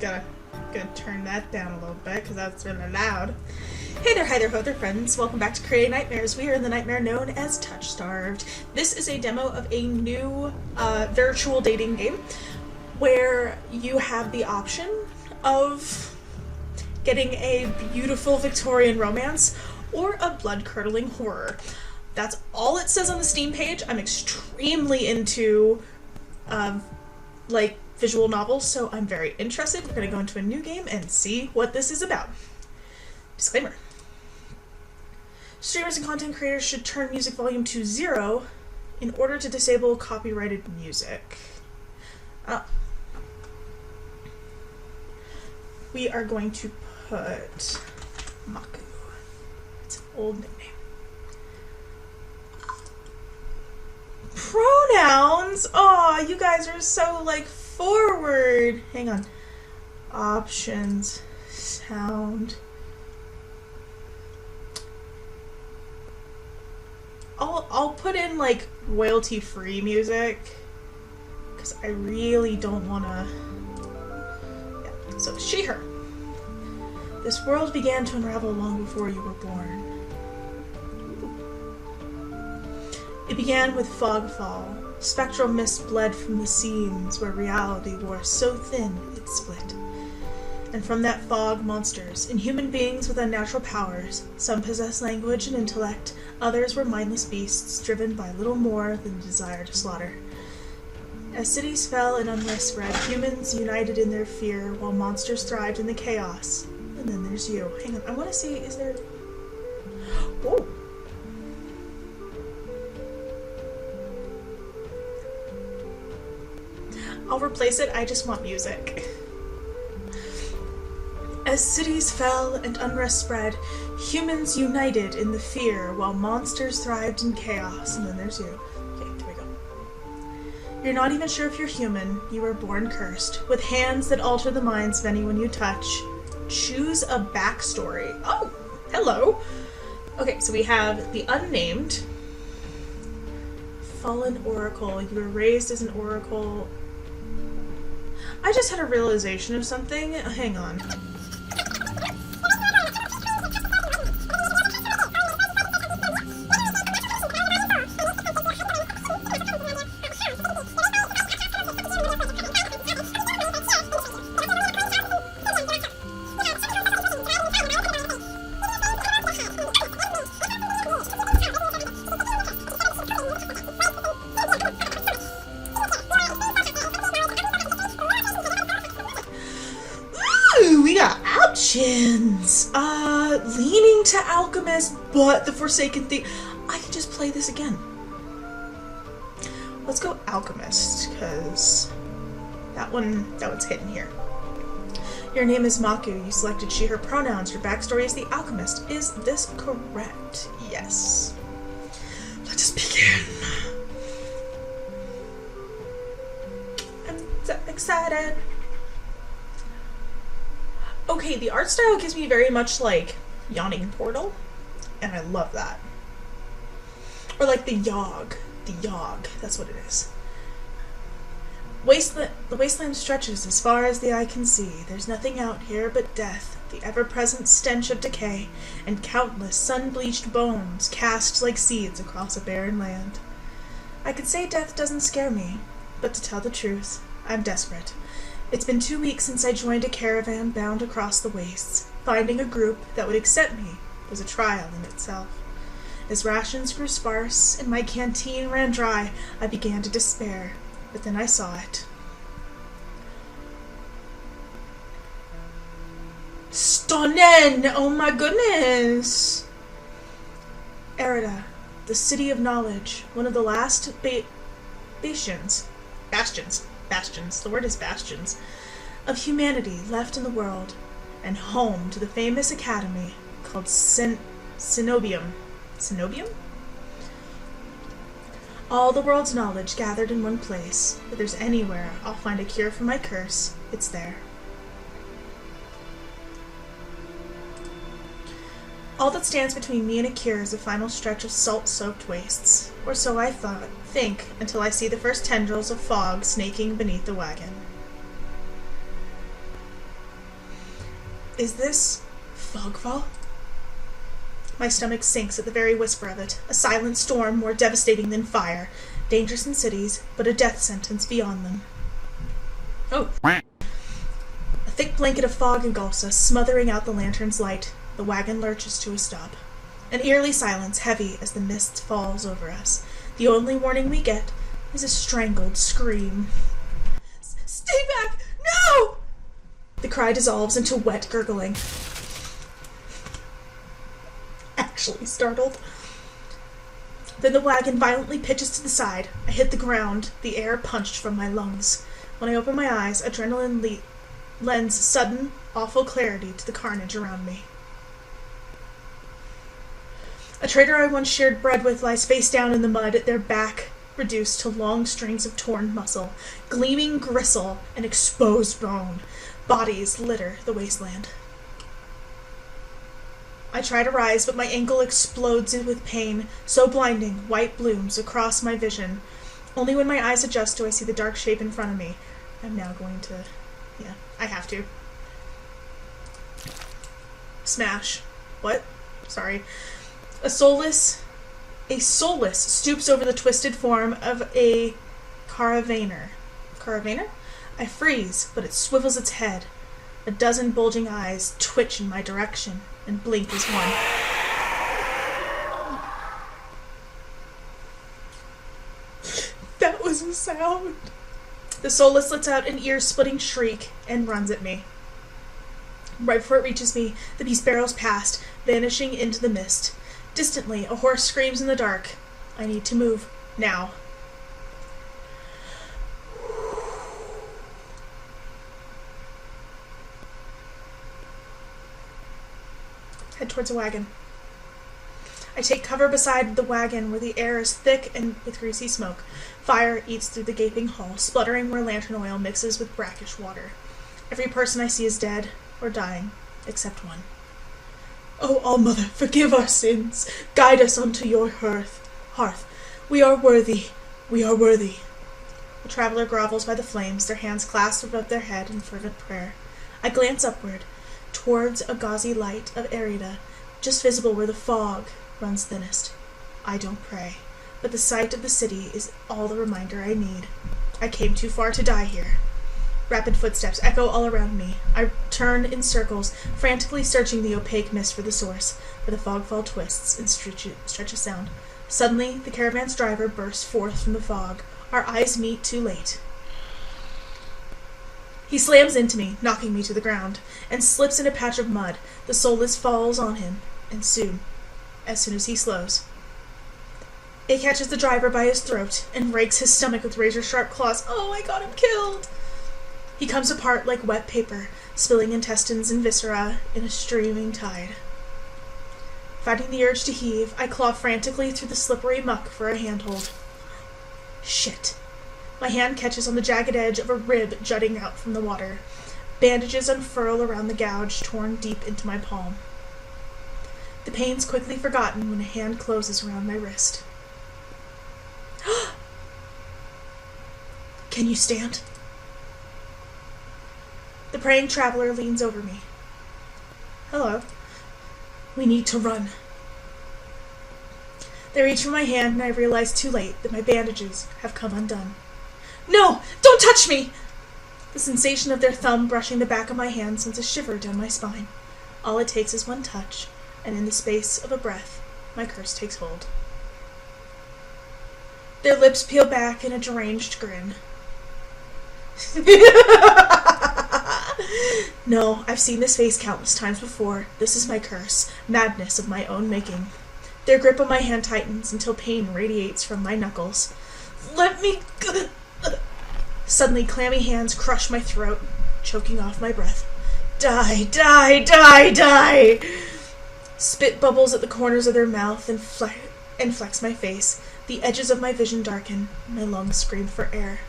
Gotta turn that down a little bit because that's really loud. Hey there, hi there, ho there, friends. Welcome back to Creating Nightmares. We are in the nightmare known as Touch Starved. This is a demo of a new virtual dating game where you have the option of getting a beautiful Victorian romance or a blood-curdling horror. That's all it says on the Steam page. I'm extremely into visual novels, so I'm very interested. We're going to go into a new game and see what this is about. Disclaimer. Streamers and content creators should turn music volume to 0 in order to disable copyrighted music. We are going to put Maku. It's an old nickname. Pronouns? Aw, you guys are so, forward. Hang on. Options. Sound. I'll put in, royalty-free music. Because I really don't want to... Yeah. So, she, her. This world began to unravel long before you were born. It began with fogfall. Spectral mist bled from the seams where reality wore so thin it split. And from that fog, monsters, inhuman beings with unnatural powers. Some possessed language and intellect, others were mindless beasts driven by little more than the desire to slaughter. As cities fell and unrest spread, humans united in their fear while monsters thrived in the chaos. And then there's you. Hang on, I want to see, is there... Whoa! I'll replace it, I just want music. As cities fell and unrest spread, humans united in the fear while monsters thrived in chaos. And then there's you. Okay, there we go. You're not even sure if you're human. You were born cursed, with hands that alter the minds of anyone you touch. Choose a backstory. Oh, hello. Okay, so we have the unnamed. Fallen oracle. You were raised as an oracle. I just had a realization of something. Hang on. We got options. Leaning to alchemist, but the forsaken thief. I can just play this again. Let's go alchemist, because that one's hidden here. Your name is Maku. You selected she, her pronouns. Your backstory is the alchemist. Is this correct? Yes. Let us begin. I'm so excited. Okay, the art style gives me very much Yawning Portal, and I love that. Or the Yogg. The Yogg, that's what it is. The wasteland stretches as far as the eye can see. There's nothing out here but death, the ever-present stench of decay, and countless sun-bleached bones cast like seeds across a barren land. I could say death doesn't scare me, but to tell the truth, I'm desperate. It's been 2 weeks since I joined a caravan bound across the wastes. Finding a group that would accept me was a trial in itself. As rations grew sparse and my canteen ran dry, I began to despair. But then I saw it. Stunning! Oh my goodness! Erida, the city of knowledge, one of the last bastions. The word is bastions, of humanity left in the world, and home to the famous academy called Cenobium. Cenobium? All the world's knowledge gathered in one place. If there's anywhere I'll find a cure for my curse, it's there. All that stands between me and a cure is a final stretch of salt-soaked wastes, or so I think, until I see the first tendrils of fog snaking beneath the wagon. Is this fogfall? My stomach sinks at the very whisper of it. A silent storm more devastating than fire. Dangerous in cities, but a death sentence beyond them. Oh. A thick blanket of fog engulfs us, smothering out the lantern's light. The wagon lurches to a stop. An eerie silence, heavy as the mist falls over us. The only warning we get is a strangled scream. Stay back! No! The cry dissolves into wet gurgling. Actually startled. Then the wagon violently pitches to the side. I hit the ground, the air punched from my lungs. When I open my eyes, adrenaline lends sudden, awful clarity to the carnage around me. A trader I once shared bread with lies face down in the mud, their back reduced to long strings of torn muscle, gleaming gristle, and exposed bone. Bodies litter the wasteland. I try to rise, but my ankle explodes with pain, so blinding, white blooms across my vision. Only when my eyes adjust do I see the dark shape in front of me. I'm now going to... yeah, I have to. Smash. What? Sorry. A soulless stoops over the twisted form of a caravaner. Caravaner? I freeze, but it swivels its head. A dozen bulging eyes twitch in my direction and blink as one. That was a sound. The soulless lets out an ear-splitting shriek and runs at me. Right before it reaches me, the beast barrels past, vanishing into the mist. Distantly, a horse screams in the dark. I need to move. Now. Head towards a wagon. I take cover beside the wagon where the air is thick and with greasy smoke. Fire eats through the gaping hole, spluttering where lantern oil mixes with brackish water. Every person I see is dead or dying, except one. Oh, All-Mother, forgive our sins. Guide us unto your hearth. We are worthy. We are worthy. The traveler grovels by the flames, their hands clasped above their head in fervent prayer. I glance upward, towards a gauzy light of Arida, just visible where the fog runs thinnest. I don't pray, but the sight of the city is all the reminder I need. I came too far to die here. Rapid footsteps echo all around me. I turn in circles, frantically searching the opaque mist for the source, where the fogfall twists and stretches sound. Suddenly, the caravan's driver bursts forth from the fog. Our eyes meet too late. He slams into me, knocking me to the ground, and slips in a patch of mud. The soulless falls on him, and as soon as he slows, it catches the driver by his throat and rakes his stomach with razor-sharp claws. Oh, I got him killed! He comes apart like wet paper, spilling intestines and viscera in a streaming tide. Fighting the urge to heave, I claw frantically through the slippery muck for a handhold. Shit. My hand catches on the jagged edge of a rib jutting out from the water. Bandages unfurl around the gouge torn deep into my palm. The pain's quickly forgotten when a hand closes around my wrist. Can you stand? The praying traveler leans over me. Hello. We need to run. They reach for my hand, and I realize too late that my bandages have come undone. No! Don't touch me! The sensation of their thumb brushing the back of my hand sends a shiver down my spine. All it takes is one touch, and in the space of a breath, my curse takes hold. Their lips peel back in a deranged grin. No, I've seen this face countless times before. This is my curse, madness of my own making. Their grip on my hand tightens until pain radiates from my knuckles. Let me go! Suddenly, clammy hands crush my throat, choking off my breath. Die, die, die, die! Spit bubbles at the corners of their mouth and flex my face. The edges of my vision darken. My lungs scream for air.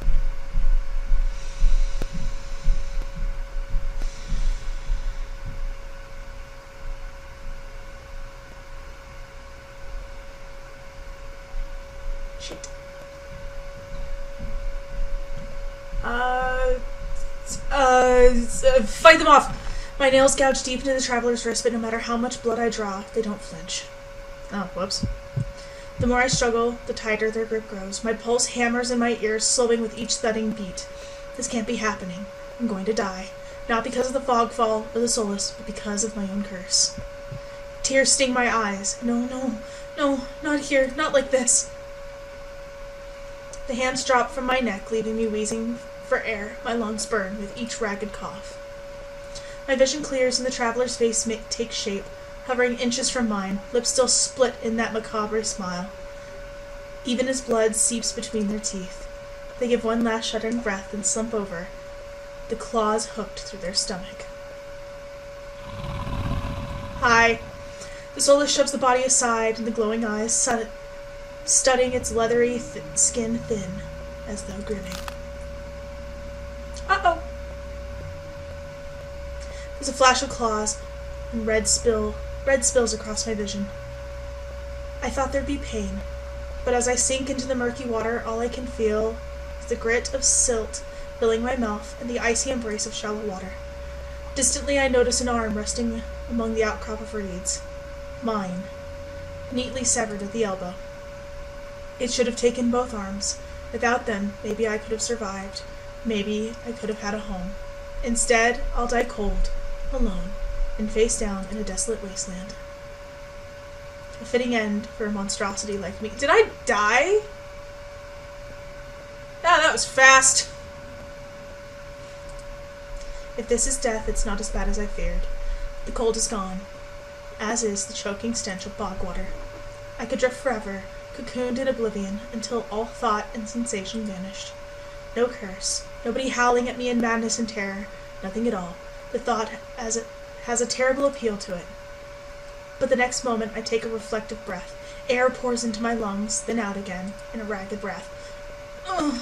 Shit. Fight them off! My nails gouge deep into the traveler's wrist, but no matter how much blood I draw, they don't flinch. Oh, whoops. The more I struggle, the tighter their grip grows. My pulse hammers in my ears, slowing with each thudding beat. This can't be happening. I'm going to die. Not because of the fogfall or the solace, but because of my own curse. Tears sting my eyes. No, not here, not like this. The hands drop from my neck, leaving me wheezing for air. My lungs burn with each ragged cough. My vision clears and the traveler's face takes shape, hovering inches from mine, lips still split in that macabre smile. Even as blood seeps between their teeth, they give one last shuddering breath and slump over, the claws hooked through their stomach. Hi. The soulless shoves the body aside, and the glowing eyes studying its leathery skin thin, as though grinning. Uh-oh! There's a flash of claws, and red spills across my vision. I thought there'd be pain, but as I sink into the murky water, all I can feel is the grit of silt filling my mouth and the icy embrace of shallow water. Distantly, I notice an arm resting among the outcrop of reeds. Mine, neatly severed at the elbow. It should have taken both arms. Without them, maybe I could have survived. Maybe I could have had a home. Instead, I'll die cold, alone, and face down in a desolate wasteland. A fitting end for a monstrosity like me. Did I die? Ah, that was fast. If this is death, it's not as bad as I feared. The cold is gone, as is the choking stench of bog water. I could drift forever, cocooned in oblivion, until all thought and sensation vanished. No curse, nobody howling at me in madness and terror, nothing at all. The thought has a terrible appeal to it. But the next moment I take a reflective breath. Air pours into my lungs, then out again, in a ragged breath. Ugh.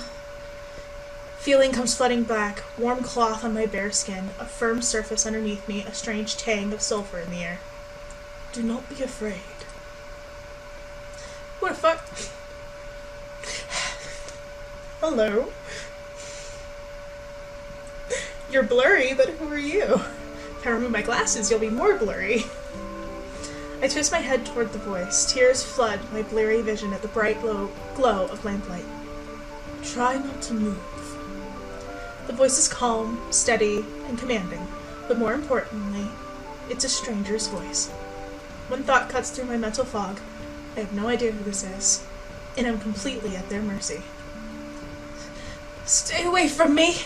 Feeling comes flooding back, warm cloth on my bare skin, a firm surface underneath me, a strange tang of sulfur in the air. Do not be afraid. What the fuck? Hello? You're blurry, but who are you? If I remove my glasses, you'll be more blurry. I twist my head toward the voice. Tears flood my bleary vision at the bright glow of lamplight. Try not to move. The voice is calm, steady, and commanding, but more importantly, it's a stranger's voice. One thought cuts through my mental fog. I have no idea who this is, and I'm completely at their mercy. Stay away from me!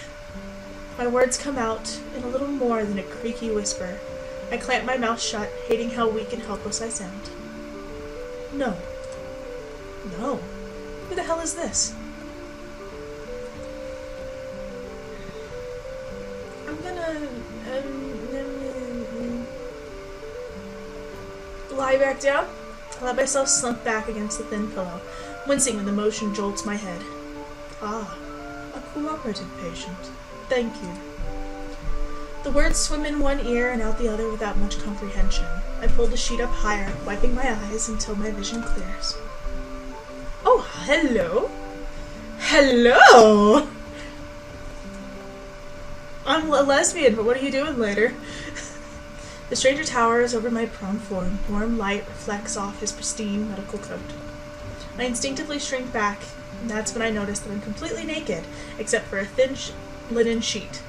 My words come out in a little more than a creaky whisper. I clamp my mouth shut, hating how weak and helpless I sound. No. No. Who the hell is this? I'm gonna lie back down. I let myself slump back against the thin pillow, wincing when the motion jolts my head. Ah, a cooperative patient. Thank you. The words swim in one ear and out the other without much comprehension. I pull the sheet up higher, wiping my eyes until my vision clears. Oh, hello. Hello! I'm a lesbian, but what are you doing later? The stranger towers over my prone form. Warm light reflects off his pristine medical coat. I instinctively shrink back, and that's when I notice that I'm completely naked, except for a thin linen sheet.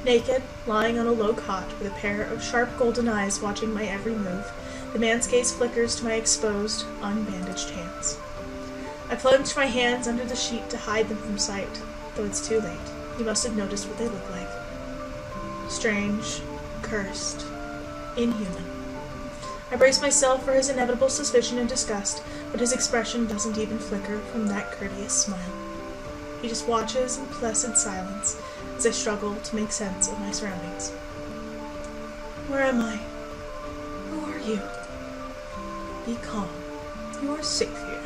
Naked, lying on a low cot with a pair of sharp golden eyes watching my every move, the man's gaze flickers to my exposed, unbandaged hands. I plunge my hands under the sheet to hide them from sight, though it's too late. He must have noticed what they look like. Strange, cursed, inhuman. I brace myself for his inevitable suspicion and disgust, but his expression doesn't even flicker from that courteous smile. He just watches in placid silence as I struggle to make sense of my surroundings. Where am I? Who are you? Be calm. You are safe here.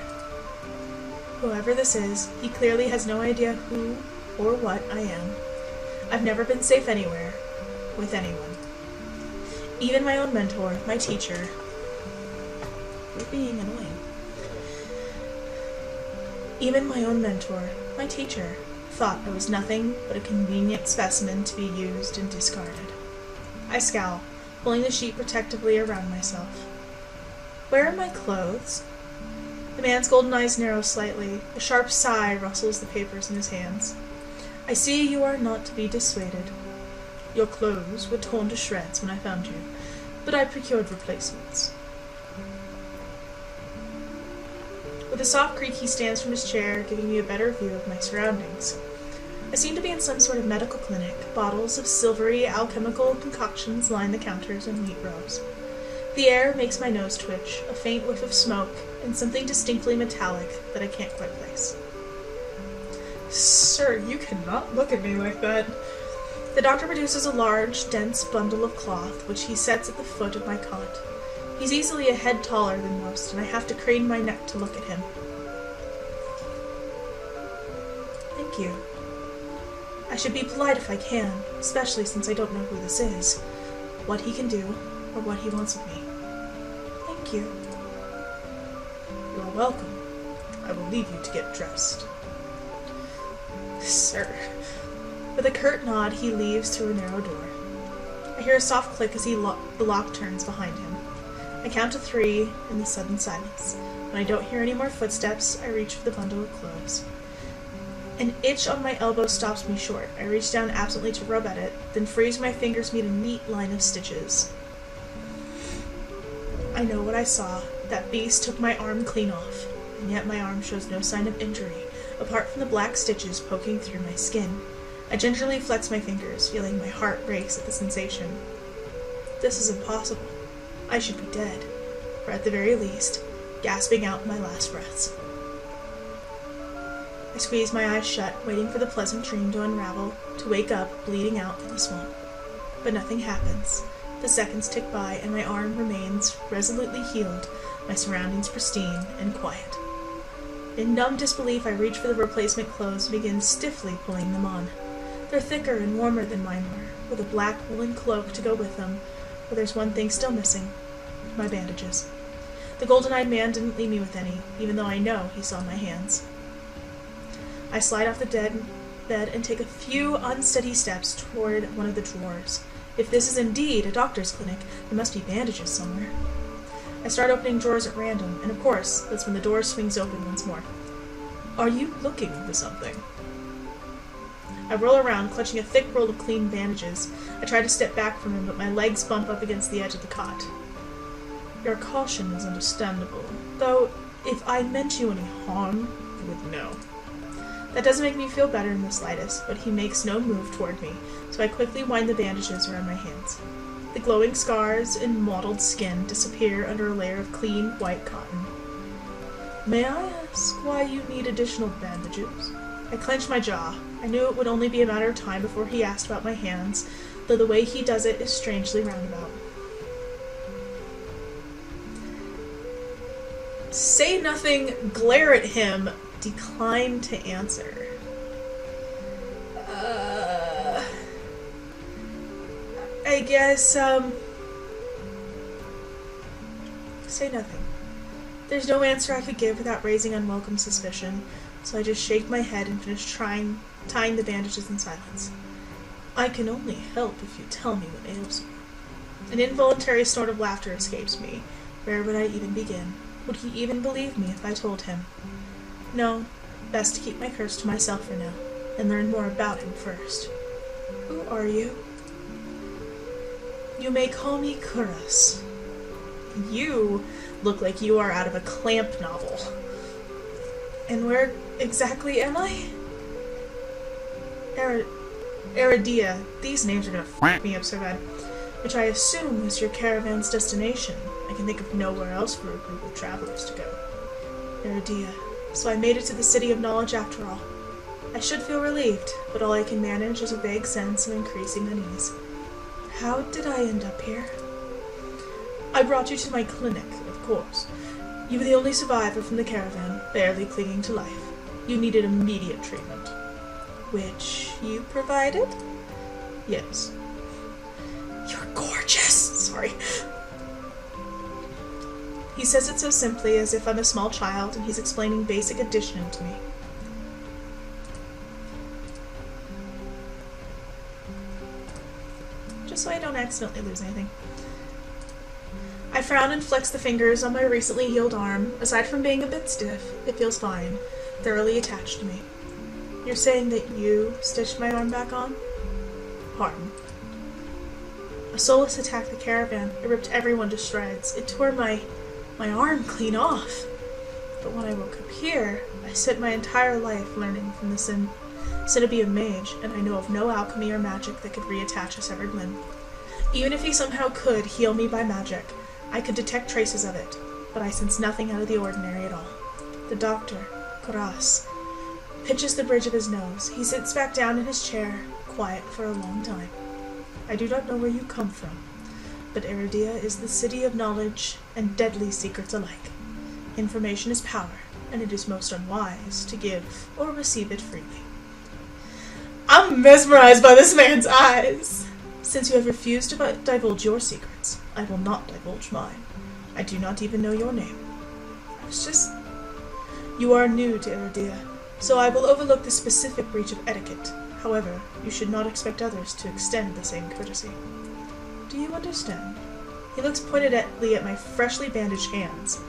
Whoever this is, he clearly has no idea who or what I am. I've never been safe anywhere, with anyone. Even my own mentor, my teacher. You're being annoying. Even my own mentor, my teacher, thought I was nothing but a convenient specimen to be used and discarded. I scowl, pulling the sheet protectively around myself. Where are my clothes? The man's golden eyes narrow slightly. A sharp sigh rustles the papers in his hands. I see you are not to be dissuaded. Your clothes were torn to shreds when I found you, but I procured replacements. With a soft creak, he stands from his chair, giving me a better view of my surroundings. I seem to be in some sort of medical clinic. Bottles of silvery alchemical concoctions line the counters in neat rows. The air makes my nose twitch, a faint whiff of smoke, and something distinctly metallic that I can't quite place. Sir, you cannot look at me like that. The doctor produces a large, dense bundle of cloth, which he sets at the foot of my cot. He's easily a head taller than most, and I have to crane my neck to look at him. Thank you. I should be polite if I can, especially since I don't know who this is, what he can do, or what he wants of me. Thank you. You are welcome. I will leave you to get dressed. Sir. With a curt nod, he leaves through a narrow door. I hear a soft click as the lock turns behind him. I count to 3 in the sudden silence. When I don't hear any more footsteps, I reach for the bundle of clothes. An itch on my elbow stops me short. I reach down absently to rub at it, then freeze my fingers meet a neat line of stitches. I know what I saw. That beast took my arm clean off, and yet my arm shows no sign of injury, apart from the black stitches poking through my skin. I gingerly flex my fingers, feeling my heart race at the sensation. This is impossible. I should be dead, or at the very least, gasping out my last breaths. I squeeze my eyes shut, waiting for the pleasant dream to unravel, to wake up, bleeding out in the swamp. But nothing happens. The seconds tick by, and my arm remains resolutely healed, my surroundings pristine and quiet. In numb disbelief, I reach for the replacement clothes and begin stiffly pulling them on. They're thicker and warmer than mine were, with a black woolen cloak to go with them, but there's one thing still missing: my bandages. The golden-eyed man didn't leave me with any, even though I know he saw my hands. I slide off the bed and take a few unsteady steps toward one of the drawers. If this is indeed a doctor's clinic, there must be bandages somewhere. I start opening drawers at random, and of course, that's when the door swings open once more. Are you looking for something? I roll around, clutching a thick roll of clean bandages. I try to step back from him, but my legs bump up against the edge of the cot. Your caution is understandable, though if I meant you any harm, you would know. That doesn't make me feel better in the slightest, but he makes no move toward me, so I quickly wind the bandages around my hands. The glowing scars and mottled skin disappear under a layer of clean, white cotton. May I ask why you need additional bandages? I clench my jaw. I knew it would only be a matter of time before he asked about my hands, though the way he does it is strangely roundabout. Say nothing, glare at him, decline to answer. I guess, say nothing. There's no answer I could give without raising unwelcome suspicion, so I just shake my head and finish tying the bandages in silence. I can only help if you tell me what ails you. An involuntary snort of laughter escapes me. Where would I even begin? Would he even believe me if I told him? No, best to keep my curse to myself for now, and learn more about him first. Who are you? You may call me Kuras. You look like you are out of a Clamp novel. And where exactly am I? Eridia. These names are gonna f*** me up so bad. Which I assume is your caravan's destination. I can think of nowhere else for a group of travelers to go. Eridia. So I made it to the City of Knowledge after all. I should feel relieved, but all I can manage is a vague sense of increasing unease. How did I end up here? I brought you to my clinic, of course. You were the only survivor from the caravan, barely clinging to life. You needed immediate treatment. Which you provided? Yes. You're gorgeous! Sorry. He says it so simply, as if I'm a small child and he's explaining basic addition to me. just so I don't accidentally lose anything. I frown and flex the fingers on my recently healed arm. Aside from being a bit stiff, it feels fine, thoroughly attached to me. You're saying that you stitched my arm back on? Pardon. A Solus attacked the caravan. It ripped everyone to shreds. It tore my arm clean off. But when I woke up here, I spent my entire life learning from the Cinobium mage, and I know of no alchemy or magic that could reattach a severed limb. Even if he somehow could heal me by magic, I could detect traces of it, but I sense nothing out of the ordinary at all. The doctor, Kuras, pinches the bridge of his nose. He sits back down in his chair, quiet for a long time. I do not know where you come from, but Iridia is the city of knowledge and deadly secrets alike. Information is power, and it is most unwise to give or receive it freely. I'm mesmerized by this man's eyes. Since you have refused to divulge your secrets, I will not divulge mine. I do not even know your name. You are new to Iridia, so I will overlook the specific breach of etiquette. However, you should not expect others to extend the same courtesy. Do you understand? He looks pointedly at my freshly bandaged hands.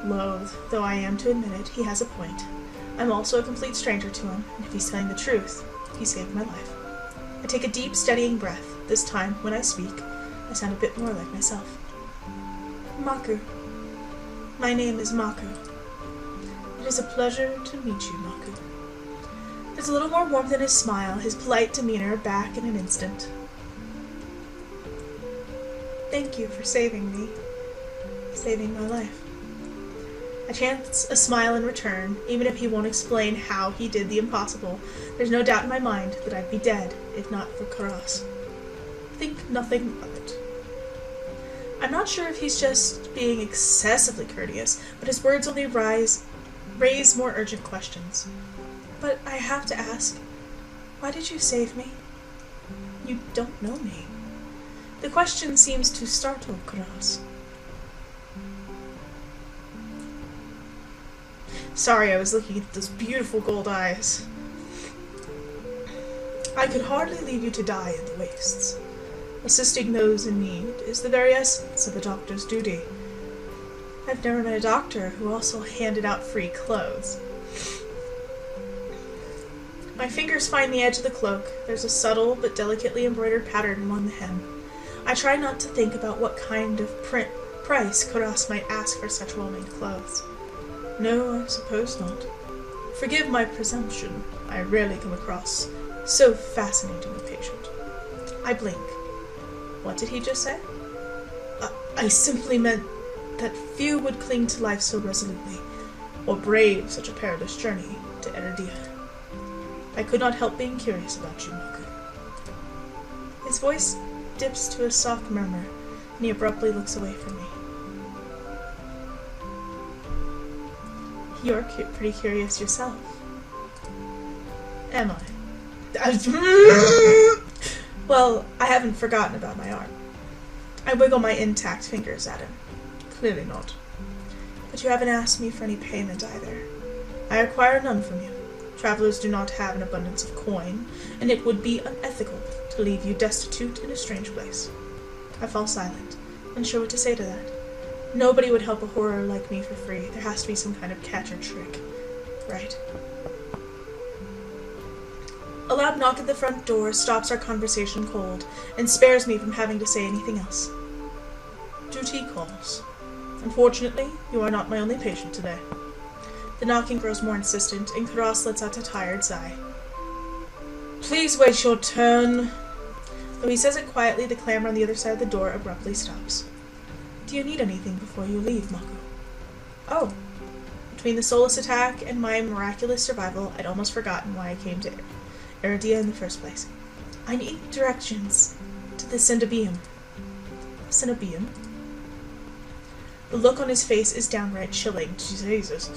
Loath though I am to admit it, he has a point. I'm also a complete stranger to him, and if he's telling the truth, he saved my life. I take a deep, steadying breath. This time, when I speak, I sound a bit more like myself. Maku. My name is Maku. It is a pleasure to meet you, Maku. There's a little more warmth in his smile, his polite demeanor back in an instant. Thank you for saving me. Saving my life. I chance a smile in return, even if he won't explain how he did the impossible. There's no doubt in my mind that I'd be dead, if not for Kuras. Think nothing of it. I'm not sure if he's just being excessively courteous, but his words only raise more urgent questions. But I have to ask, why did you save me? You don't know me. The question seems to startle Kuras. Sorry, I was looking at those beautiful gold eyes. I could hardly leave you to die in the wastes. Assisting those in need is the very essence of a doctor's duty. I've never met a doctor who also handed out free clothes. My fingers find the edge of the cloak. There's a subtle but delicately embroidered pattern along the hem. I try not to think about what kind of price Kuras might ask for such well-made clothes. No, I suppose not. Forgive my presumption. I rarely come across so fascinating a patient. I blink. What did he just say? I simply meant that few would cling to life so resolutely, or brave such a perilous journey to Iridia. I could not help being curious about you, Maku. His voice dips to a soft murmur, and he abruptly looks away from me. You're pretty curious yourself. Am I? Well, I haven't forgotten about my arm. I wiggle my intact fingers at him. Clearly not. But you haven't asked me for any payment either. I require none from you. Travelers do not have an abundance of coin, and it would be unethical to leave you destitute in a strange place. I fall silent, unsure what to say to that. Nobody would help a horror like me for free. There has to be some kind of catch or trick. Right. A loud knock at the front door stops our conversation cold, and spares me from having to say anything else. Duty calls. Unfortunately, you are not my only patient today. The knocking grows more insistent, and Kuras lets out a tired sigh. Please wait your turn. Though he says it quietly, the clamor on the other side of the door abruptly stops. Do you need anything before you leave, Maku? Oh. Between the Solus attack and my miraculous survival, I'd almost forgotten why I came to Iridia in the first place. I need directions to the Cinobium. Cinobium? The look on his face is downright chilling. Jesus.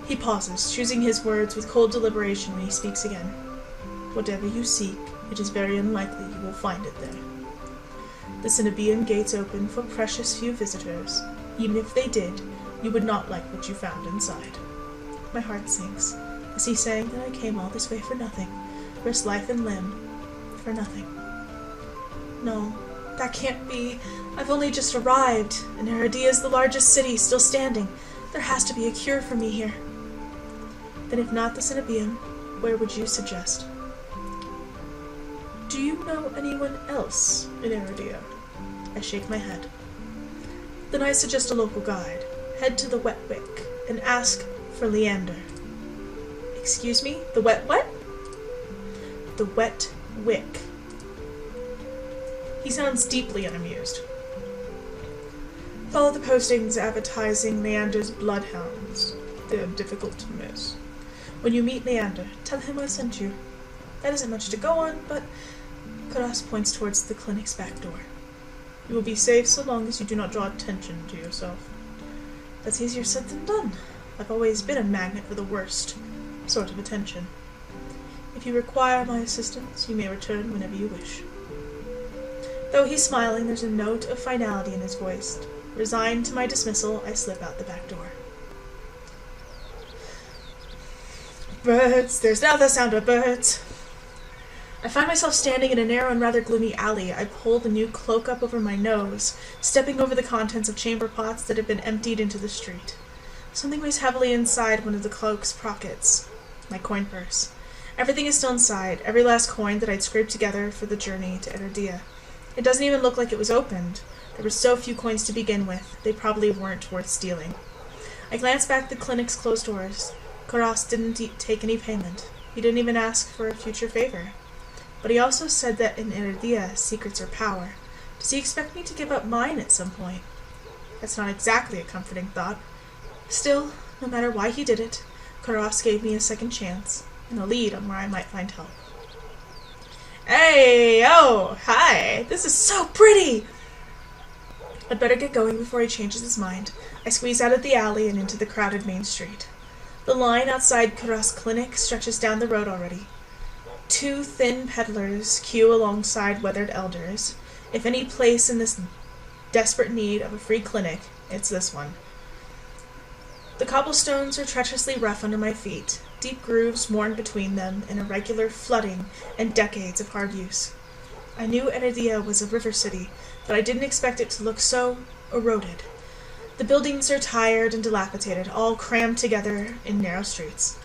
He pauses, choosing his words with cold deliberation when he speaks again. Whatever you seek, it is very unlikely you will find it there. The Cinobium gates open for precious few visitors. Even if they did, you would not like what you found inside. My heart sinks. Is he saying that I came all this way for nothing? Risk life and limb for nothing? No, that can't be. I've only just arrived, and Iridia is the largest city still standing. There has to be a cure for me here. Then if not the Cenobium, where would you suggest? Do you know anyone else in Iridia? I shake my head. Then I suggest a local guide. Head to the Wet Wick and ask for Leander. Excuse me? The wet what? The Wet Wick. He sounds deeply unamused. Follow the postings advertising Leander's bloodhounds. They are difficult to miss. When you meet Leander, tell him I sent you. That isn't much to go on, but Kuras points towards the clinic's back door. You will be safe so long as you do not draw attention to yourself. That's easier said than done. I've always been a magnet for the worst sort of attention. If you require my assistance, you may return whenever you wish. Though he's smiling, there's a note of finality in his voice. Resigned to my dismissal, I slip out the back door. Birds! There's now the sound of birds! I find myself standing in a narrow and rather gloomy alley. I pull the new cloak up over my nose, stepping over the contents of chamber pots that have been emptied into the street. Something weighs heavily inside one of the cloak's pockets. My coin purse. Everything is still inside, every last coin that I'd scraped together for the journey to Iridia. It doesn't even look like it was opened. There were so few coins to begin with, they probably weren't worth stealing. I glance back at the clinic's closed doors. Kuras didn't take any payment. He didn't even ask for a future favor. But he also said that in Iridia, secrets are power. Does he expect me to give up mine at some point? That's not exactly a comforting thought. Still, no matter why he did it, Kuras gave me a second chance, and a lead on where I might find help. Hey, oh, hi, this is so pretty! I'd better get going before he changes his mind. I squeeze out of the alley and into the crowded main street. The line outside Kuras' clinic stretches down the road already. Two thin peddlers queue alongside weathered elders. If any place in this desperate need of a free clinic, it's this one. The cobblestones are treacherously rough under my feet, deep grooves worn between them, an irregular flooding, and decades of hard use. I knew Iridia was a river city, but I didn't expect it to look so eroded. The buildings are tired and dilapidated, all crammed together in narrow streets.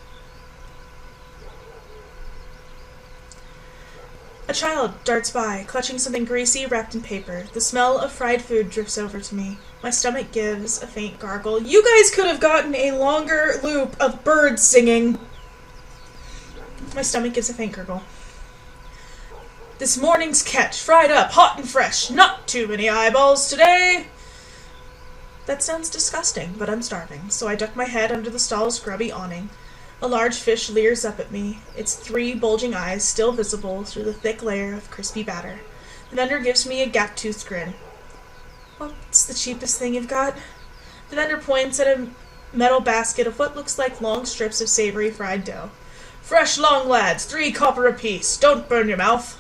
A child darts by, clutching something greasy wrapped in paper. The smell of fried food drifts over to me. My stomach gives a faint gargle. You guys could have gotten a longer loop of birds singing. My stomach gives a faint gurgle. This morning's catch, fried up, hot and fresh. Not too many eyeballs today. That sounds disgusting, but I'm starving, so I duck my head under the stall's grubby awning. A large fish leers up at me, its 3 bulging eyes still visible through the thick layer of crispy batter. The vendor gives me a gap-toothed grin. What's the cheapest thing you've got? The vendor points at a metal basket of what looks like long strips of savory fried dough. Fresh long, lads, 3 copper apiece. Don't burn your mouth.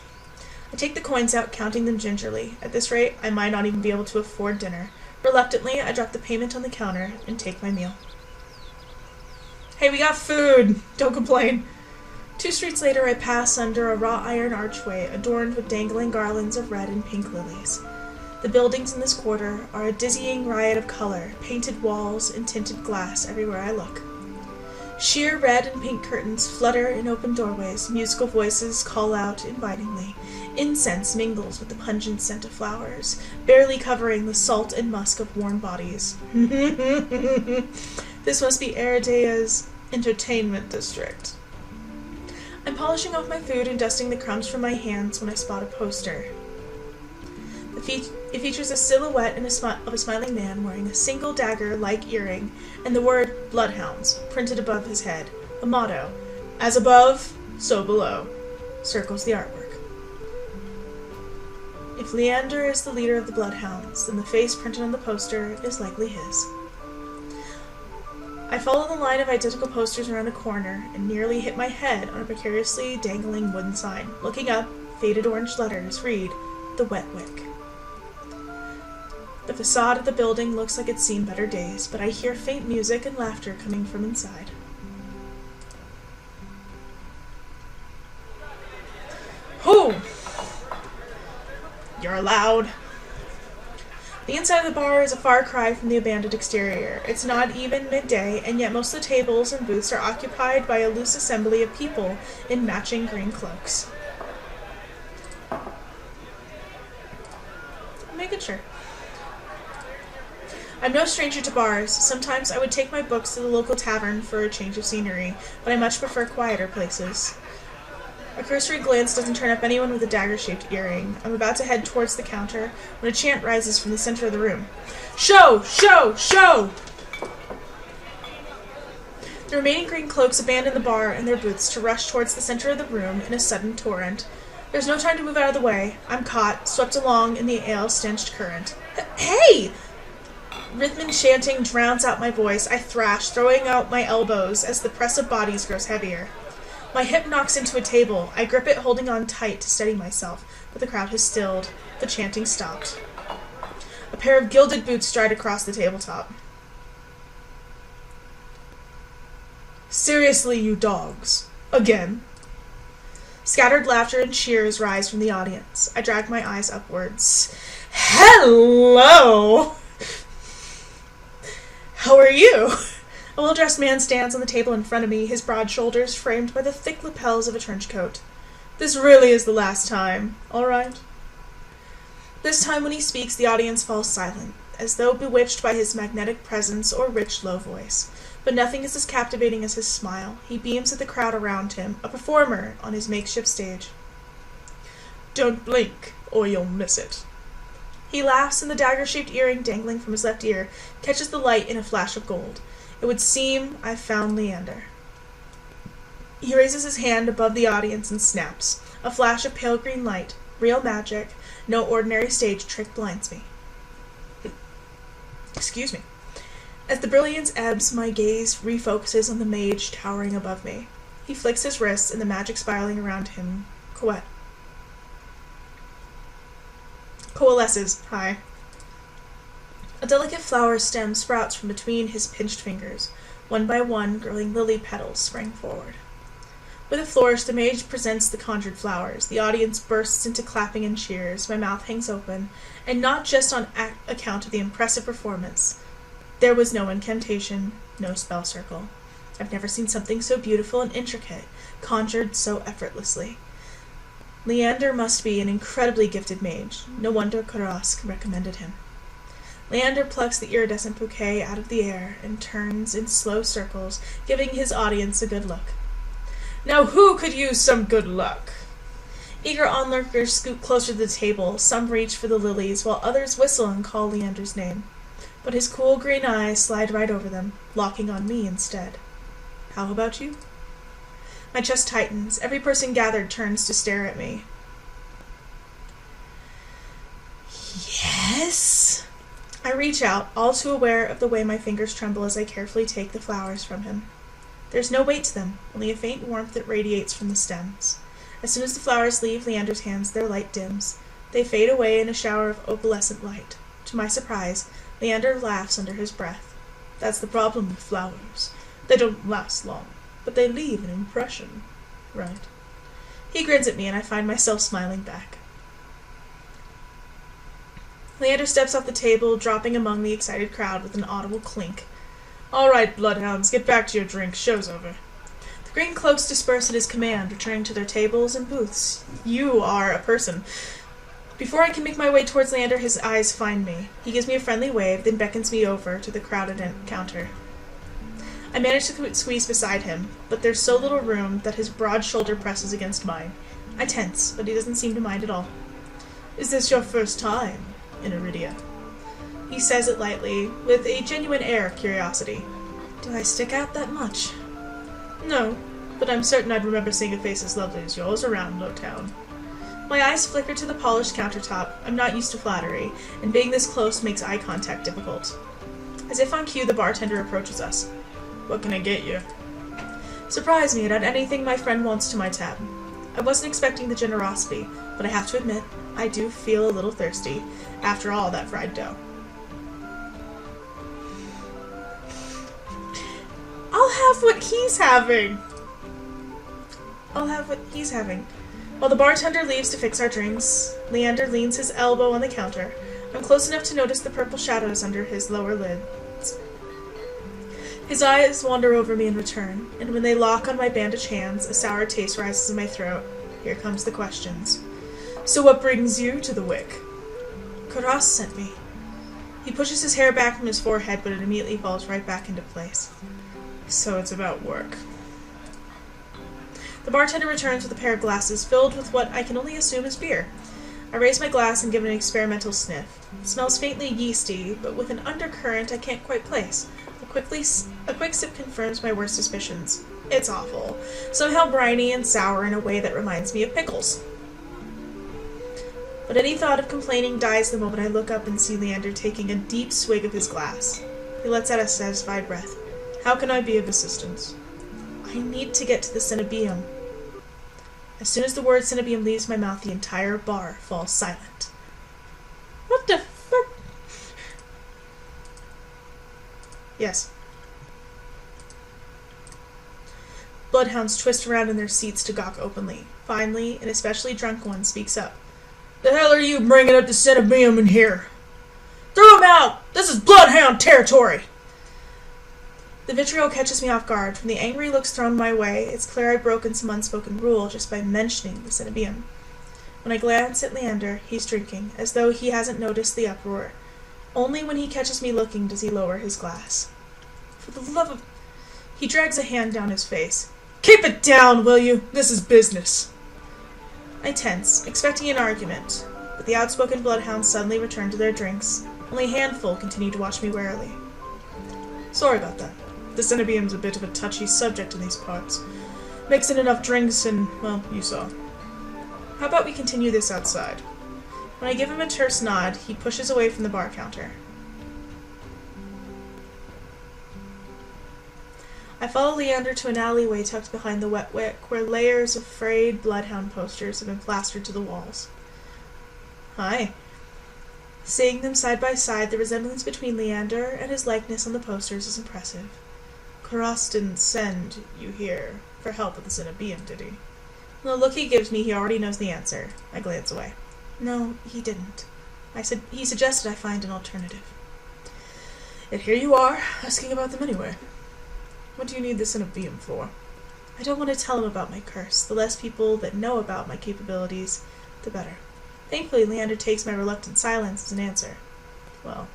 I take the coins out, counting them gingerly. At this rate, I might not even be able to afford dinner. Reluctantly, I drop the payment on the counter and take my meal. Hey, we got food! Don't complain. 2 streets later, I pass under a wrought iron archway adorned with dangling garlands of red and pink lilies. The buildings in this quarter are a dizzying riot of color, painted walls and tinted glass everywhere I look. Sheer red and pink curtains flutter in open doorways, musical voices call out invitingly. Incense mingles with the pungent scent of flowers, barely covering the salt and musk of warm bodies. This must be Iridia's entertainment district. I'm polishing off my food and dusting the crumbs from my hands when I spot a poster. It features a silhouette of a smiling man wearing a single dagger-like earring and the word Bloodhounds printed above his head. A motto, as above, so below, circles the artwork. If Leander is the leader of the Bloodhounds, then the face printed on the poster is likely his. I follow the line of identical posters around a corner and nearly hit my head on a precariously dangling wooden sign. Looking up, faded orange letters read, The Wet Wick. The facade of the building looks like it's seen better days, but I hear faint music and laughter coming from inside. Whew! You're allowed. The inside of the bar is a far cry from the abandoned exterior. It's not even midday, and yet most of the tables and booths are occupied by a loose assembly of people in matching green cloaks. Making sure. I'm no stranger to bars. Sometimes I would take my books to the local tavern for a change of scenery, but I much prefer quieter places. A cursory glance doesn't turn up anyone with a dagger-shaped earring. I'm about to head towards the counter when a chant rises from the center of the room. Show! Show! Show! The remaining green cloaks abandon the bar and their booths to rush towards the center of the room in a sudden torrent. There's no time to move out of the way. I'm caught, swept along in the ale-stenched current. Hey! Rhythm chanting drowns out my voice. I thrash, throwing out my elbows as the press of bodies grows heavier. My hip knocks into a table. I grip it, holding on tight to steady myself, but the crowd has stilled. The chanting stopped. A pair of gilded boots stride across the tabletop. Seriously, you dogs. Again. Scattered laughter and cheers rise from the audience. I drag my eyes upwards. Hello! How are you? A well-dressed man stands on the table in front of me, his broad shoulders framed by the thick lapels of a trench coat. This really is the last time, all right? This time when he speaks, the audience falls silent, as though bewitched by his magnetic presence or rich, low voice. But nothing is as captivating as his smile. He beams at the crowd around him, a performer on his makeshift stage. Don't blink, or you'll miss it. He laughs, and the dagger-shaped earring dangling from his left ear catches the light in a flash of gold. It would seem I've found Leander. He raises his hand above the audience and snaps. A flash of pale green light. Real magic. No ordinary stage trick blinds me. Excuse me. As the brilliance ebbs, my gaze refocuses on the mage towering above me. He flicks his wrists, and the magic spiraling around him coalesces. Hi. A delicate flower stem sprouts from between his pinched fingers. One by one, growing lily petals spring forward. With a flourish, the mage presents the conjured flowers. The audience bursts into clapping and cheers. My mouth hangs open, and not just on account of the impressive performance. There was no incantation, no spell circle. I've never seen something so beautiful and intricate, conjured so effortlessly. Leander must be an incredibly gifted mage. No wonder Kuras recommended him. Leander plucks the iridescent bouquet out of the air and turns in slow circles, giving his audience a good look. Now who could use some good luck? Eager onlookers scoot closer to the table. Some reach for the lilies, while others whistle and call Leander's name. But his cool green eyes slide right over them, locking on me instead. How about you? My chest tightens. Every person gathered turns to stare at me. Yes? I reach out, all too aware of the way my fingers tremble as I carefully take the flowers from him. There's no weight to them, only a faint warmth that radiates from the stems. As soon as the flowers leave Leander's hands, their light dims. They fade away in a shower of opalescent light. To my surprise, Leander laughs under his breath. That's the problem with flowers. They don't last long, but they leave an impression, right? He grins at me, and I find myself smiling back. Leander steps off the table, dropping among the excited crowd with an audible clink. All right, bloodhounds, get back to your drink. Show's over. The green cloaks disperse at his command, returning to their tables and booths. You are a person. Before I can make my way towards Leander, his eyes find me. He gives me a friendly wave, then beckons me over to the crowded counter. I manage to squeeze beside him, but there's so little room that his broad shoulder presses against mine. I tense, but he doesn't seem to mind at all. Is this your first time in Iridia? He says it lightly, with a genuine air of curiosity. Do I stick out that much? No, but I'm certain I'd remember seeing a face as lovely as yours around Lowtown. My eyes flicker to the polished countertop. I'm not used to flattery, and being this close makes eye contact difficult. As if on cue, the bartender approaches us. What can I get you? Surprise me and add anything my friend wants to my tab. I wasn't expecting the generosity, but I have to admit, I do feel a little thirsty, after all that fried dough. I'll have what he's having. While the bartender leaves to fix our drinks, Leander leans his elbow on the counter. I'm close enough to notice the purple shadows under his lower lids. His eyes wander over me in return, and when they lock on my bandaged hands, a sour taste rises in my throat. Here comes the questions. So what brings you to the Wick? Kuras sent me. He pushes his hair back from his forehead, but it immediately falls right back into place. So it's about work. The bartender returns with a pair of glasses filled with what I can only assume is beer. I raise my glass and give it an experimental sniff. It smells faintly yeasty, but with an undercurrent I can't quite place. A quick sip confirms my worst suspicions. It's awful. Somehow briny and sour in a way that reminds me of pickles. But any thought of complaining dies the moment I look up and see Leander taking a deep swig of his glass. He lets out a satisfied breath. How can I be of assistance? I need to get to the Cenobium. As soon as the word Cenobium leaves my mouth, the entire bar falls silent. What the fuck? Yes. Bloodhounds twist around in their seats to gawk openly. Finally, an especially drunk one speaks up. The hell are you bringing up the Cenobium in here? Throw him out! This is Bloodhound territory! The vitriol catches me off guard. From the angry looks thrown my way, it's clear I've broken some unspoken rule just by mentioning the Cenobium. When I glance at Leander, he's drinking, as though he hasn't noticed the uproar. Only when he catches me looking does he lower his glass. For the love of... He drags a hand down his face. Keep it down, will you? This is business. I tense, expecting an argument, but the outspoken bloodhounds suddenly return to their drinks. Only a handful continue to watch me warily. Sorry about that. The Cenobium's a bit of a touchy subject in these parts. Mixing enough drinks and, well, you saw. How about we continue this outside? When I give him a terse nod, he pushes away from the bar counter. I follow Leander to an alleyway tucked behind the wet wick, where layers of frayed bloodhound posters have been plastered to the walls. Hi. Seeing them side by side, the resemblance between Leander and his likeness on the posters is impressive. Kuras didn't send you here for help with the Cenobium, did he? The look he gives me, he already knows the answer. I glance away. No, he didn't. He suggested I find an alternative. Yet here you are, asking about them anyway. What do you need the Cenobium for? I don't want to tell him about my curse. The less people that know about my capabilities, the better. Thankfully, Leander takes my reluctant silence as an answer. Well,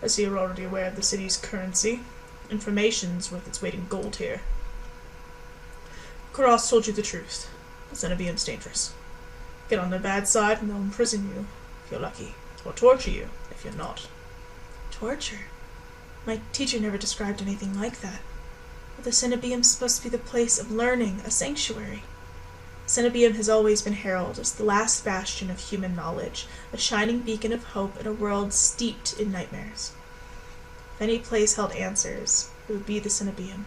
I see you're already aware of the city's currency. Information's worth its weight in gold here. Kuras told you the truth. The Cenobium's dangerous. Get on the bad side and they'll imprison you, if you're lucky. Or torture you, if you're not. Torture? My teacher never described anything like that. But the Cenobium's supposed to be the place of learning, a sanctuary. Cenobium has always been heralded as the last bastion of human knowledge, a shining beacon of hope in a world steeped in nightmares. If any place held answers, it would be the Cenobium.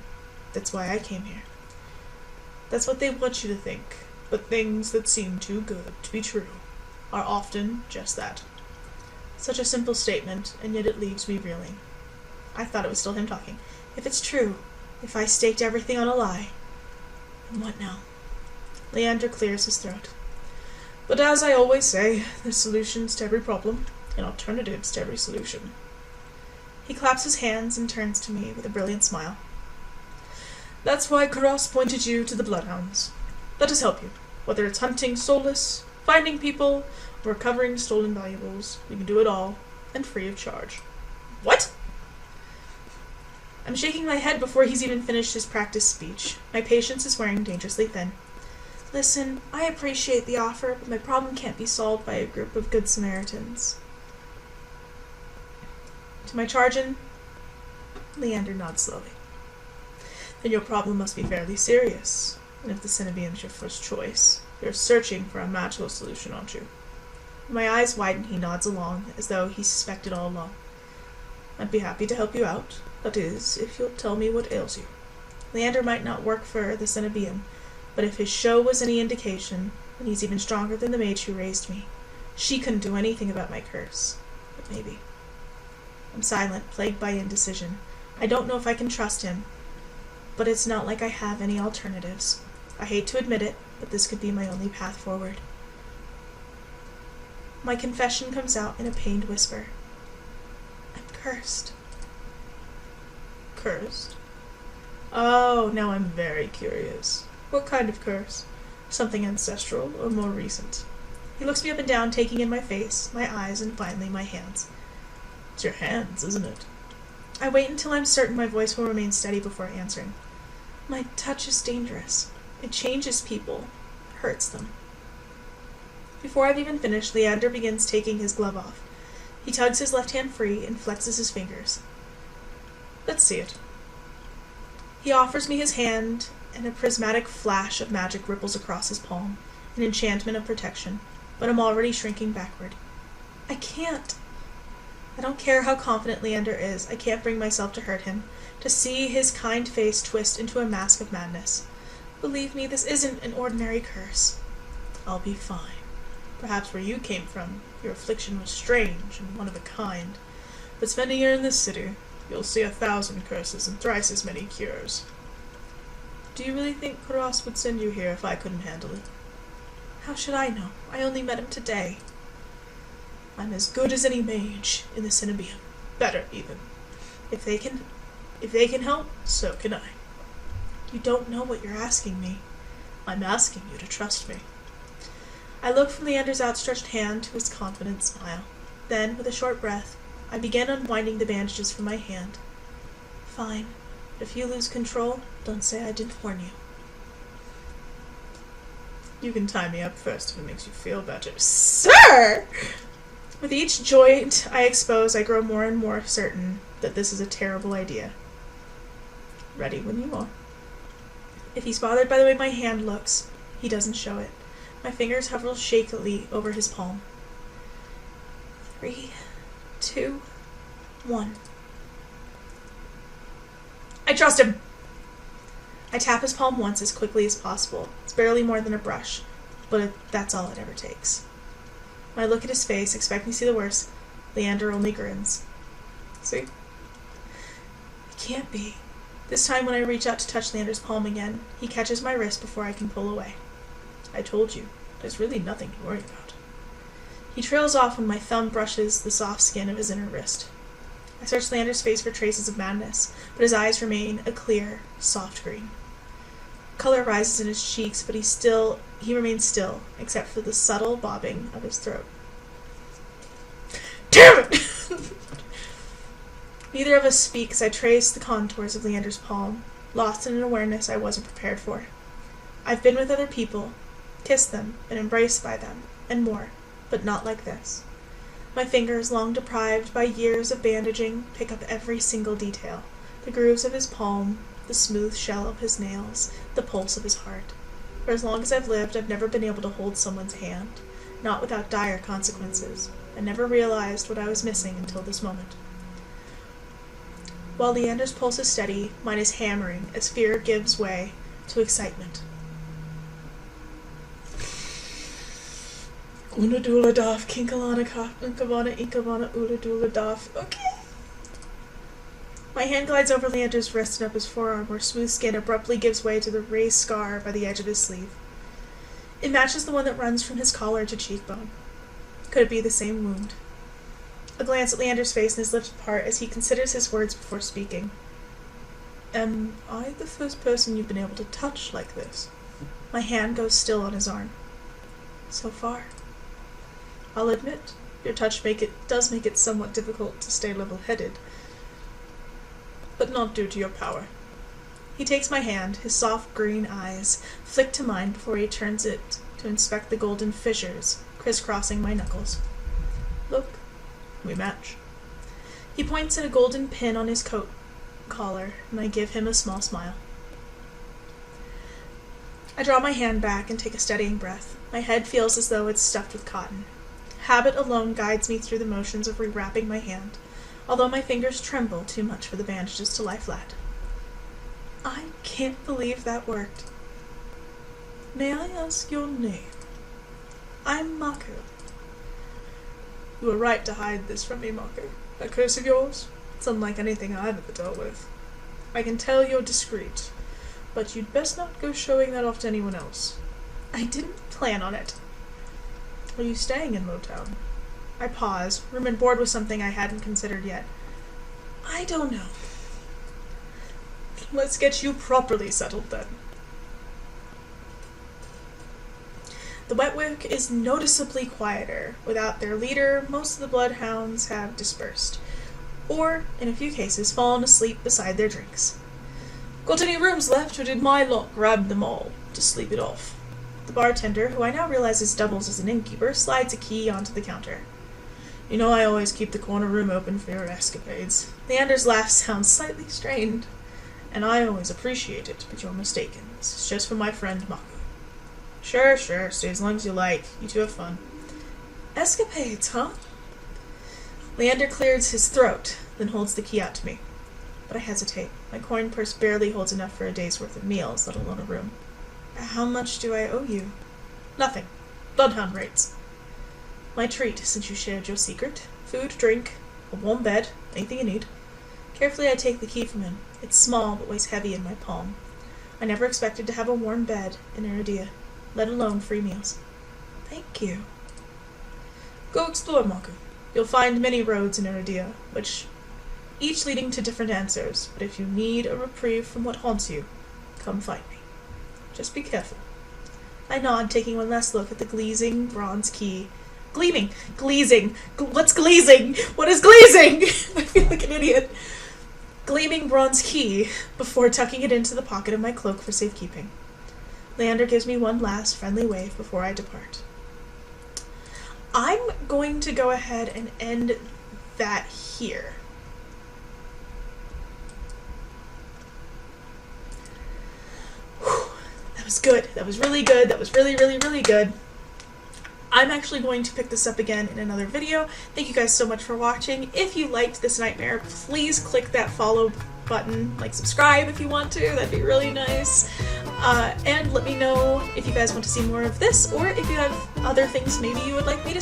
That's why I came here. That's what they want you to think, but things that seem too good to be true are often just that. Such a simple statement, and yet it leaves me reeling. I thought it was still him talking. If it's true, if I staked everything on a lie, then what now? Leander clears his throat. But as I always say, there's solutions to every problem, and alternatives to every solution. He claps his hands and turns to me with a brilliant smile. That's why Kuras pointed you to the Bloodhounds. Let us help you. Whether it's hunting soulless, finding people, or recovering stolen valuables, we can do it all, and free of charge. What? I'm shaking my head before he's even finished his practice speech. My patience is wearing dangerously thin. Listen, I appreciate the offer, but my problem can't be solved by a group of good Samaritans. To my chargin, Leander nods slowly. Then your problem must be fairly serious. And if the Cenobium's your first choice, you're searching for a magical solution, aren't you? When my eyes widen, he nods along, as though he suspected all along. I'd be happy to help you out. That is, if you'll tell me what ails you. Leander might not work for the Cenobium, but if his show was any indication, then he's even stronger than the mage who raised me. She couldn't do anything about my curse. But maybe. I'm silent, plagued by indecision. I don't know if I can trust him, but it's not like I have any alternatives. I hate to admit it, but this could be my only path forward. My confession comes out in a pained whisper. I'm cursed. Cursed? Oh, now I'm very curious. What kind of curse? Something ancestral or more recent? He looks me up and down, taking in my face, my eyes, and finally my hands. It's your hands, isn't it? I wait until I'm certain my voice will remain steady before answering. My touch is dangerous. It changes people, hurts them. Before I've even finished, Leander begins taking his glove off. He tugs his left hand free and flexes his fingers. Let's see it. He offers me his hand, and a prismatic flash of magic ripples across his palm, an enchantment of protection, but I'm already shrinking backward. I can't. I don't care how confident Leander is, I can't bring myself to hurt him, to see his kind face twist into a mask of madness. Believe me, this isn't an ordinary curse. I'll be fine. Perhaps where you came from, your affliction was strange and one of a kind, but spending here in this city, you'll see 1,000 curses and thrice as many cures. Do you really think Kuras would send you here if I couldn't handle it? How should I know? I only met him today. I'm as good as any mage in the Cenobium. Better, even. If they can help, so can I. You don't know what you're asking me. I'm asking you to trust me. I look from Leander's outstretched hand to his confident smile. Then, with a short breath, I begin unwinding the bandages from my hand. Fine. But if you lose control, don't say I didn't warn you. You can tie me up first if it makes you feel better. Sir! With each joint I expose, I grow more and more certain that this is a terrible idea. Ready when you are. If he's bothered by the way my hand looks, he doesn't show it. My fingers hover shakily over his palm. 3, 2, 1. I trust him! I tap his palm once as quickly as possible. It's barely more than a brush, but that's all it ever takes. When I look at his face, expecting to see the worst, Leander only grins. See? It can't be. This time when I reach out to touch Leander's palm again, he catches my wrist before I can pull away. I told you, there's really nothing to worry about. He trails off when my thumb brushes the soft skin of his inner wrist. I search Leander's face for traces of madness, but his eyes remain a clear, soft green. Color rises in his cheeks, but he remains still, except for the subtle bobbing of his throat. Damn it! Neither of us speak as I trace the contours of Leander's palm, lost in an awareness I wasn't prepared for. I've been with other people, kissed them, and embraced by them, and more, but not like this. My fingers, long deprived by years of bandaging, pick up every single detail. The grooves of his palm, the smooth shell of his nails, the pulse of his heart. For as long as I've lived, I've never been able to hold someone's hand, not without dire consequences. I never realized what I was missing until this moment. While Leander's pulse is steady, mine is hammering as fear gives way to excitement. Unadula daf, kinkalana unkavana inkavana uladula daf. Okay. My hand glides over Leander's wrist and up his forearm, where smooth skin abruptly gives way to the raised scar by the edge of his sleeve. It matches the one that runs from his collar to cheekbone. Could it be the same wound? A glance at Leander's face and his lips part as he considers his words before speaking. Am I the first person you've been able to touch like this? My hand goes still on his arm. So far. I'll admit, your touch does make it somewhat difficult to stay level-headed, but not due to your power. He takes my hand, his soft green eyes flick to mine before he turns it to inspect the golden fissures crisscrossing my knuckles. Look, we match. He points at a golden pin on his coat collar, and I give him a small smile. I draw my hand back and take a steadying breath. My head feels as though it's stuffed with cotton. Habit alone guides me through the motions of rewrapping my hand, although my fingers tremble too much for the bandages to lie flat. I can't believe that worked. May I ask your name? I'm Mako. You were right to hide this from me, Mako. That curse of yours, it's unlike anything I've ever dealt with. I can tell you're discreet, but you'd best not go showing that off to anyone else. I didn't plan on it. Are you staying in Lowtown? I paused, room and board was something I hadn't considered yet. I don't know. Let's get you properly settled then. The Wetwick is noticeably quieter. Without their leader, most of the bloodhounds have dispersed, or, in a few cases, fallen asleep beside their drinks. Got any rooms left, or did my lot grab them all to sleep it off? The bartender, who I now realize doubles as an innkeeper, slides a key onto the counter. You know I always keep the corner room open for your escapades. Leander's laugh sounds slightly strained. And I always appreciate it, but you're mistaken. This is just for my friend Mako. Sure, stay as long as you like. You two have fun. Escapades, huh? Leander clears his throat, then holds the key out to me. But I hesitate. My coin purse barely holds enough for a day's worth of meals, let alone a room. How much do I owe you? Nothing. Bloodhound rates. My treat, since you shared your secret. Food, drink, a warm bed, anything you need. Carefully I take the key from him. It's small, but weighs heavy in my palm. I never expected to have a warm bed in Iridia, let alone free meals. Thank you. Go explore, Mako. You'll find many roads in Iridia, which each leading to different answers, but if you need a reprieve from what haunts you, come find me. Just be careful. I nod, taking one last look at the glazing bronze key. Glazing! What's glazing? What is glazing? I feel like an idiot. Gleaming bronze key before tucking it into the pocket of my cloak for safekeeping. Leander gives me one last friendly wave before I depart. I'm going to go ahead and end that here. Whew, that was good. That was really good. That was really, really, really good. I'm actually going to pick this up again in another video. Thank you guys so much for watching. If you liked this nightmare, please click that follow button, like subscribe if you want to, that'd be really nice. And let me know if you guys want to see more of this, or if you have other things maybe you would like me to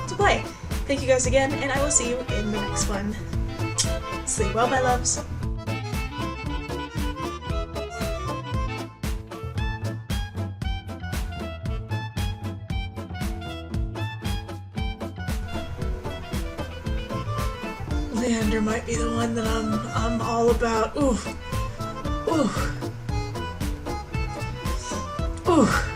play. Thank you guys again, and I will see you in the next one. Sleep well, my loves. Leander might be the one that I'm all about. Ooh. Ooh. Ooh.